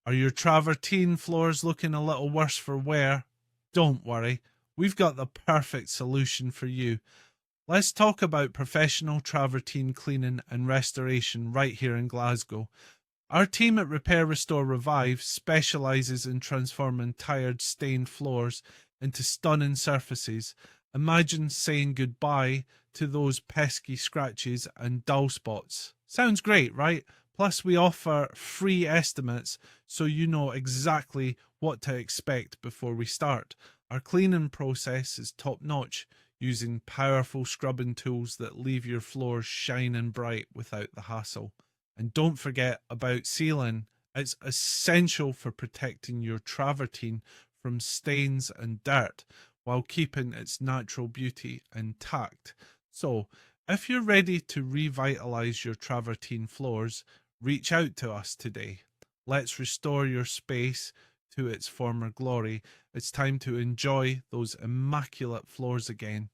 Are your travertine floors looking a little worse for wear? Don't worry, we've got the perfect solution for you. Let's talk about professional travertine cleaning and restoration right here in Glasgow. Our team at Repair, Restore, Revive specialises in transforming tired, stained floors into stunning surfaces. Imagine saying goodbye to those pesky scratches and dull spots. Sounds great, right? Plus, we offer free estimates so you know exactly what to expect before we start. Our cleaning process is top notch, using powerful scrubbing tools that leave your floors shining bright without the hassle. And don't forget about sealing. It's essential for protecting your travertine from stains and dirt while keeping its natural beauty intact. So, if you're ready to revitalize your travertine floors, reach out to us today. Let's restore your space to its former glory. It's time to enjoy those immaculate floors again.